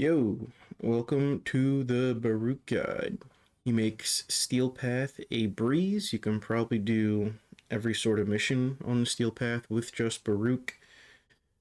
Yo, welcome to the Baruuk guide. He makes Steel Path a breeze. You can probably do every sort of mission on the Steel Path with just Baruuk.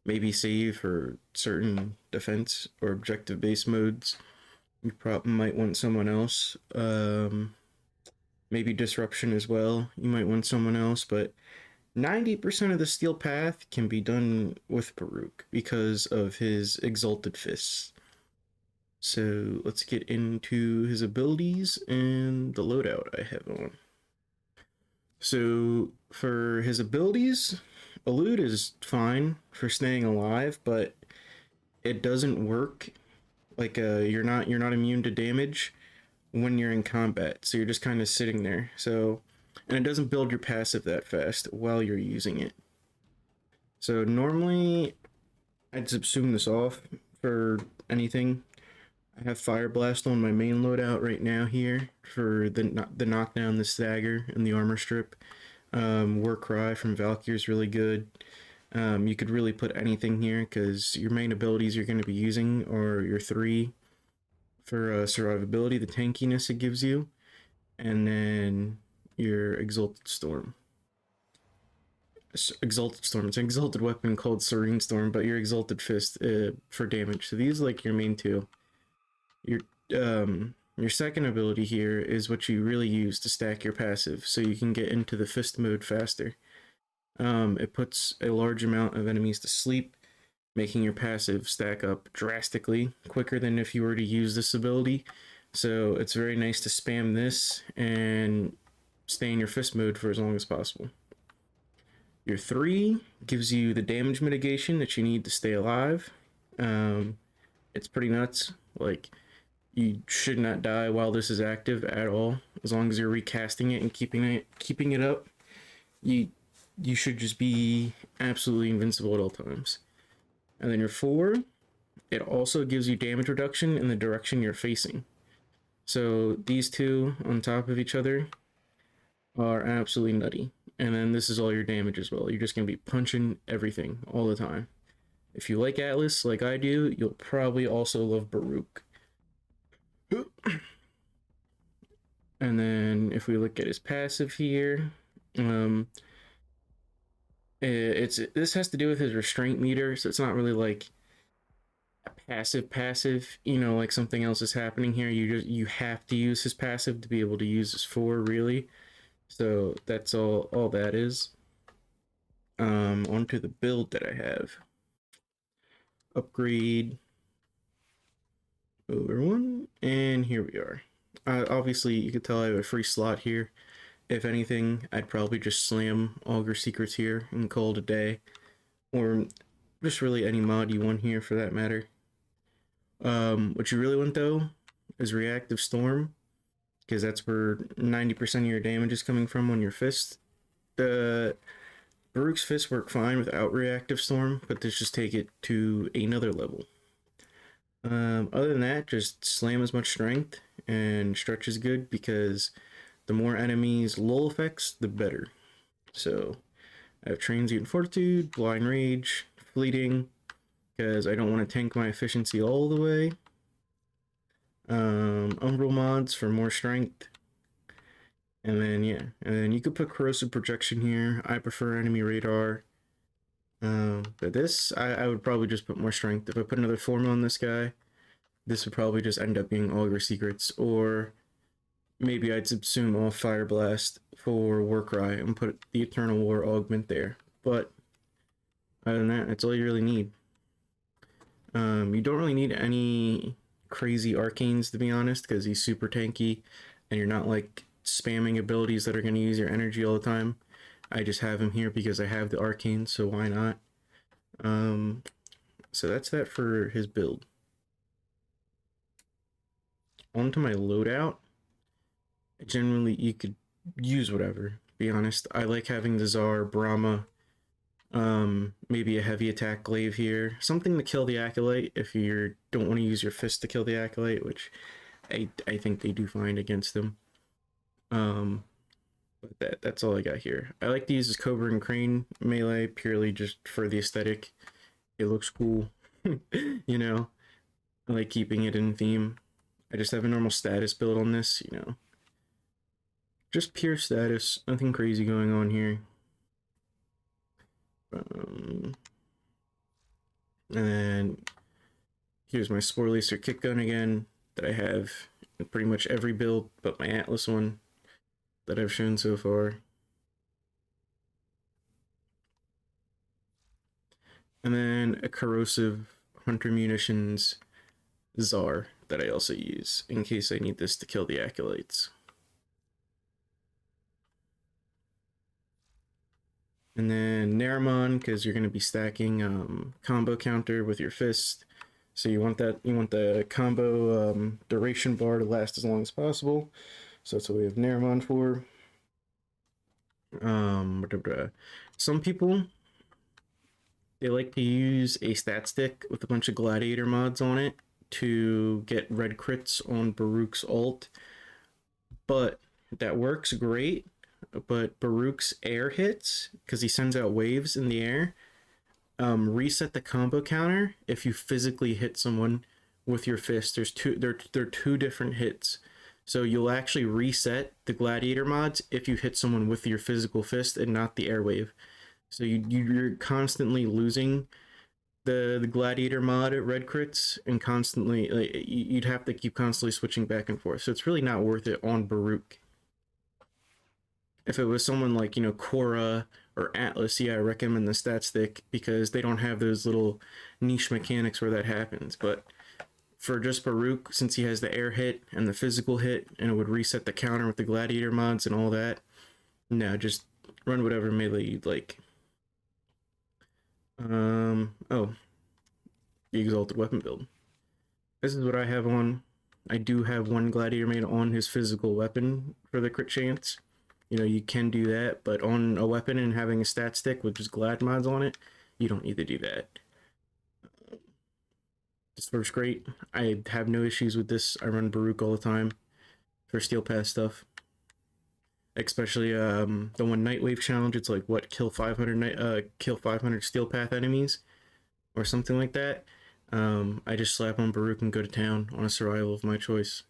Maybe save for certain defense or objective based modes. You probably might want someone else. Maybe disruption as well. You might want someone else, but 90% of the Steel Path can be done with Baruuk because of his Exalted Fists. So let's get into his abilities and the loadout I have on. So for his abilities, Elude is fine for staying alive, but it doesn't work. Like you're not immune to damage when you're in combat, so you're just kind of sitting there. So and it doesn't build your passive that fast while you're using it. So normally I'd subsume this off for anything. I have Fire Blast on my main loadout right now here for the knockdown, the stagger, and the armor strip. War Cry from Valkyrie is really good. You could really put anything here because your main abilities you're going to be using are your three for survivability, the tankiness it gives you, and then your Exalted Storm. Exalted Storm. It's an exalted weapon called Serene Storm, but your Exalted Fist for damage. So these are like your main two. Your second ability here is what you really use to stack your passive, so you can get into the fist mode faster. It puts a large amount of enemies to sleep, making your passive stack up drastically quicker than if you were to use this ability. So it's very nice to spam this and stay in your fist mode for as long as possible. Your 3 gives you the damage mitigation that you need to stay alive. It's pretty nuts. Like, you should not die while this is active at all. As long as you're recasting it and keeping it up, you should just be absolutely invincible at all times. And then your 4, it also gives you damage reduction in the direction you're facing. So these two on top of each other are absolutely nutty. And then this is all your damage as well. You're just going to be punching everything all the time. If you like Atlas like I do, you'll probably also love Baruuk. And then if we look at his passive here, this has to do with his restraint meter, so it's not really like a passive, like something else is happening here. You have to use his passive to be able to use his 4 really. So that's all that is. Onto the build that I have. Upgrade over 1, and here we are. Obviously, you can tell I have a free slot here. If anything, I'd probably just slam Augur Secrets here and call it a day. Or just really any mod you want here for that matter. What you really want though is Reactive Storm, because that's where 90% of your damage is coming from on your fist. The Baruuk's fists work fine without Reactive Storm, but let's just take it to another level. Other than that, just slam as much strength, and stretch is good because the more enemies lull effects, the better. So I have Transient Fortitude, Blind Rage, Fleeting, because I don't want to tank my efficiency all the way. Umbral mods for more strength. And then you could put Corrosive Projection here. I prefer Enemy Radar. But this, I would probably just put more strength. If I put another form on this guy, this would probably just end up being Augur Secrets, or maybe I'd subsume off Fire Blast for Warcry and put the Eternal War augment there. But other than that, that's all you really need. You don't really need any crazy Arcanes, to be honest, because he's super tanky, and you're not like spamming abilities that are going to use your energy all the time. I just have him here because I have the Arcane, so why not? So that's that for his build. Onto my loadout. Generally, you could use whatever, be honest. I like having the Tsar, Brahma, maybe a heavy attack glaive here. Something to kill the Acolyte if you don't want to use your fist to kill the Acolyte, which I think they do fine against them. But that's all I got here. I like to use this Cobra and Crane melee purely just for the aesthetic. It looks cool, you know. I like keeping it in theme. I just have a normal status build on this, you know. Just pure status, nothing crazy going on here. And then here's my Spore Lacer kick gun again that I have in pretty much every build but my Atlas one that I've shown so far. And then a corrosive Hunter Munitions Czar that I also use in case I need this to kill the Acolytes. And then Naramon, because you're going to be stacking combo counter with your fist. So you want the combo duration bar to last as long as possible. So that's what we have Naramon for. Some people, they like to use a stat stick with a bunch of gladiator mods on it to get red crits on Baruuk's ult. But that works great. But Baruuk's air hits, because he sends out waves in the air, reset the combo counter if you physically hit someone with your fist. They're two different hits. So you'll actually reset the gladiator mods if you hit someone with your physical fist and not the airwave. So you're constantly losing the gladiator mod at red crits, and constantly you'd have to keep constantly switching back and forth. So it's really not worth it on Baruuk. If it was someone like, you know, Korra or Atlas, yeah, I recommend the stat stick because they don't have those little niche mechanics where that happens. But for just Baruuk, since he has the air hit and the physical hit, and it would reset the counter with the gladiator mods and all that, no, just run whatever melee you'd like. Oh, the Exalted weapon build. This is what I have on. I do have one gladiator made on his physical weapon for the crit chance. You know, you can do that, but on a weapon and having a stat stick with just glad mods on it, you don't need to do that. This works great. I have no issues with this. I run Baruuk all the time for Steel Path stuff. Especially the one Nightwave challenge, it's like what, kill 500 Steel Path enemies or something like that. I just slap on Baruuk and go to town on a survival of my choice.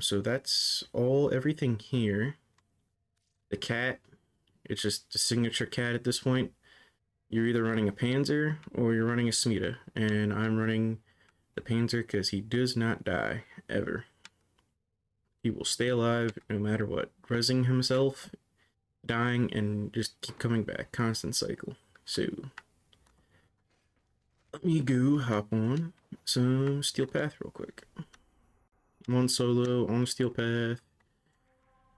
So that's everything here. The cat, it's just a signature cat at this point. You're either running a Panzer or you're running a Smita, and I'm running the Panzer because he does not die, ever. He will stay alive no matter what, resing himself, dying, and just keep coming back, constant cycle. So, let me go hop on some Steel Path real quick. I'm on solo, on Steel Path.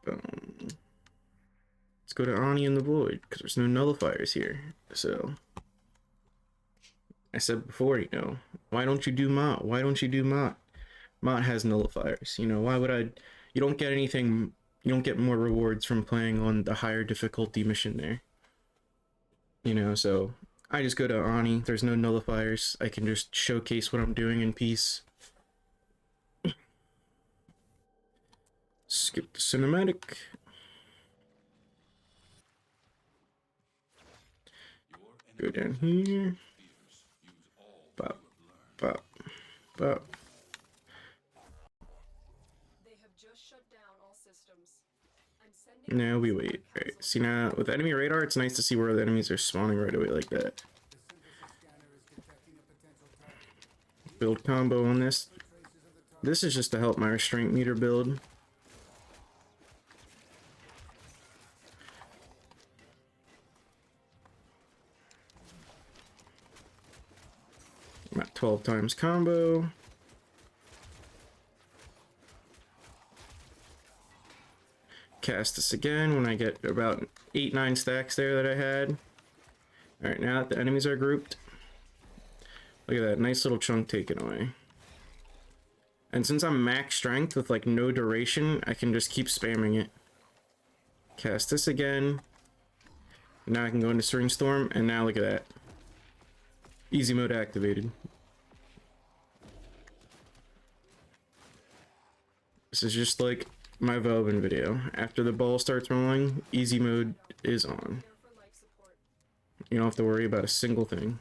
Let's go to Ani in the Void, because there's no nullifiers here. So, I said before, you know, why don't you do Mott? Why don't you do Mott? Mott has nullifiers. You know, why would I? You don't get anything, you don't get more rewards from playing on the higher difficulty mission there. You know, so I just go to Ani. There's no nullifiers. I can just showcase what I'm doing in peace. Skip the cinematic. Go down here. Bop, bop, bop. Now we wait. Right. See, now with enemy radar, it's nice to see where the enemies are spawning right away like that. Build combo on this. This is just to help my restraint meter build. I'm at 12 times combo. Cast this again when I get about 8-9 stacks there that I had. Alright, now that the enemies are grouped, look at that, nice little chunk taken away. And since I'm max strength with like no duration, I can just keep spamming it. Cast this again. Now I can go into String Storm, and now look at that. Easy mode activated. This is just like my Velvin video. After the ball starts rolling, easy mode is on. You don't have to worry about a single thing.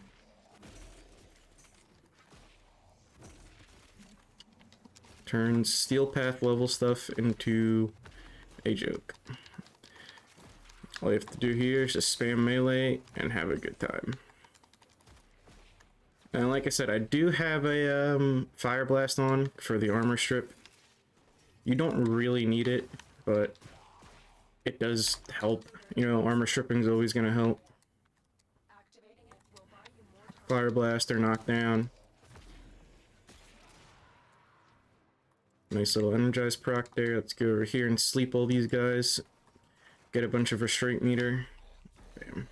turns Steel Path level stuff into a joke. All you have to do here is just spam melee and have a good time. And like I said, I do have a Fire Blast on for the armor strip. You don't really need it, but it does help. You know, armor stripping is always going to help. Fire Blast or knockdown. Nice little energize proc there. Let's go over here and sleep all these guys. Get a bunch of restraint meter. Bam.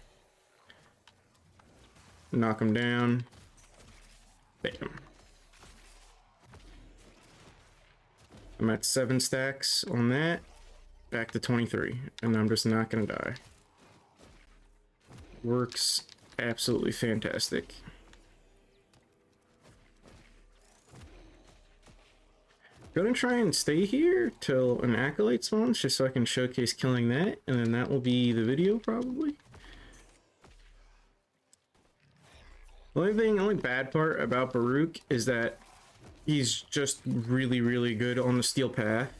Knock them down. Bam. I'm at 7 stacks on that. Back to 23. And I'm just not gonna die. Works absolutely fantastic. Gonna try and stay here till an Acolyte spawns, just so I can showcase killing that, and then that will be the video, probably. The only bad part about Baruuk is that he's just really, really good on the Steel Path,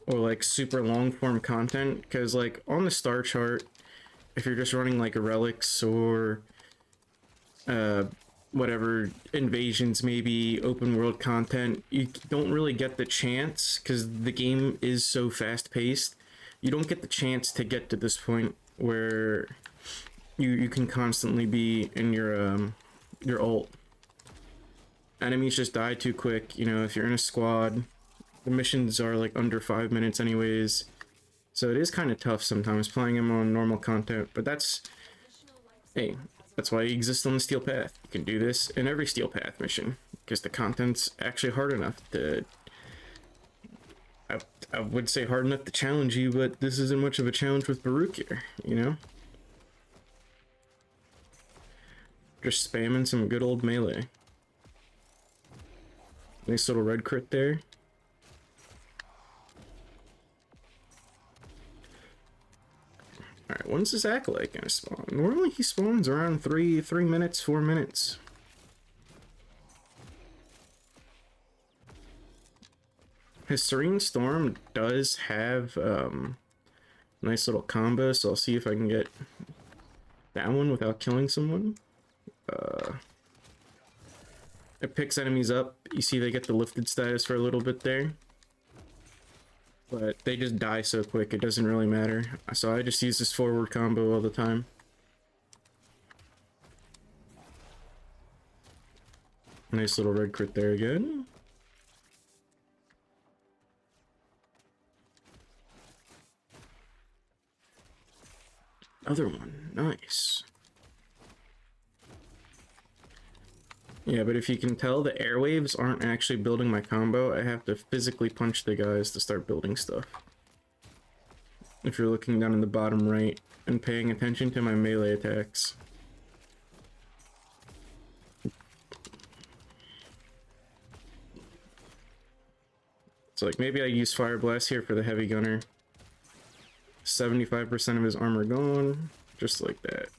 or like super long form content, because like on the star chart, if you're just running like relics or whatever invasions, maybe open world content, you don't really get the chance, because the game is so fast paced, you don't get the chance to get to this point where you can constantly be in your ult. Enemies just die too quick. You know, if you're in a squad, the missions are like under 5 minutes anyways, so it is kind of tough sometimes playing them on normal content, but that's, hey, that's why you exist on the Steel Path. You can do this in every Steel Path mission, because the content's actually hard enough to... I would say hard enough to challenge you, but this isn't much of a challenge with Baruuk here, you know? Just spamming some good old melee. Nice little red crit there. Alright, when's this Acolyte gonna spawn? Normally he spawns around 3 minutes, 4 minutes. His Serene Storm does have nice little combo, so I'll see if I can get that one without killing someone. It picks enemies up. You see they get the lifted status for a little bit there, but they just die so quick it doesn't really matter. So I just use this forward combo all the time. Nice little red crit there again. Other one, nice. Yeah, but if you can tell, the airwaves aren't actually building my combo. I have to physically punch the guys to start building stuff. If you're looking down in the bottom right and paying attention to my melee attacks. It's like, maybe I use Fire Blast here for the heavy gunner. 75% of his armor gone, just like that.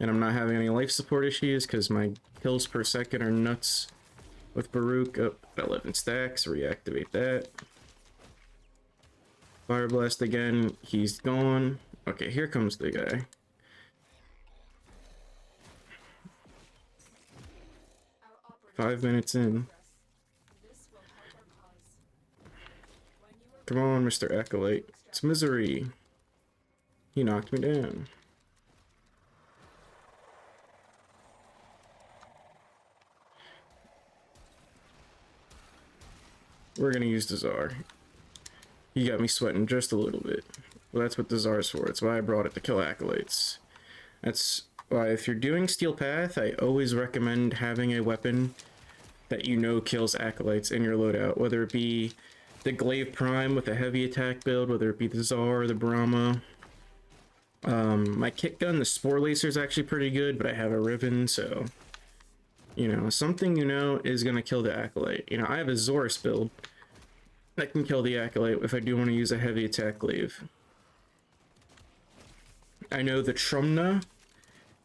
And I'm not having any life support issues because my kills per second are nuts with Baruuk. Up 11 stacks, reactivate that. Fire Blast again, he's gone. Okay, here comes the guy. Five minutes in. Come on, Mr. Acolyte. It's misery. He knocked me down. We're gonna use the Czar. He got me sweating just a little bit. Well, that's what the Czar's for. That's why I brought it to kill Acolytes. That's why if you're doing Steel Path, I always recommend having a weapon that you know kills Acolytes in your loadout. Whether it be the Glaive Prime with a heavy attack build, whether it be the Czar or the Brahma. My kit gun, the Spore Lacer, is actually pretty good, but I have a Riven, so... You know, something you know is going to kill the Acolyte. You know, I have a Zorus build that can kill the Acolyte if I do want to use a heavy attack glaive. I know the Trumna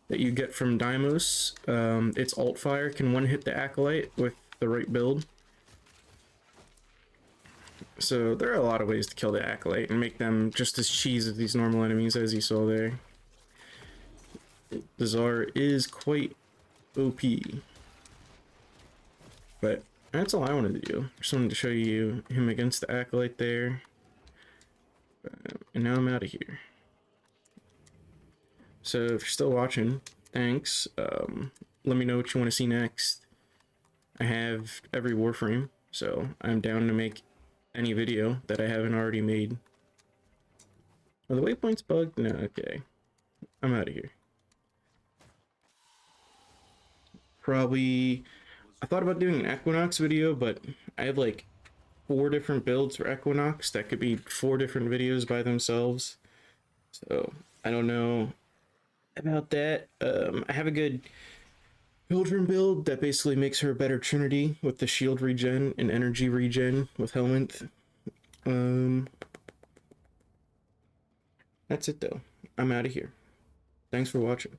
that you get from Deimos, its alt fire can one-hit the Acolyte with the right build. So there are a lot of ways to kill the Acolyte and make them just as cheese as these normal enemies, as you saw there. The Czar is quite OP. But that's all I wanted to do. Just wanted to show you him against the Acolyte there. And now I'm out of here. So if you're still watching, thanks. Let me know what you want to see next. I have every Warframe, so I'm down to make any video that I haven't already made. Are the waypoints bugged? No, okay. I'm out of here. Probably... I thought about doing an Equinox video, but I have like 4 different builds for Equinox that could be 4 different videos by themselves. So, I don't know about that. I have a good Children build that basically makes her a better Trinity with the shield regen and energy regen with Helminth. That's it though. I'm out of here. Thanks for watching.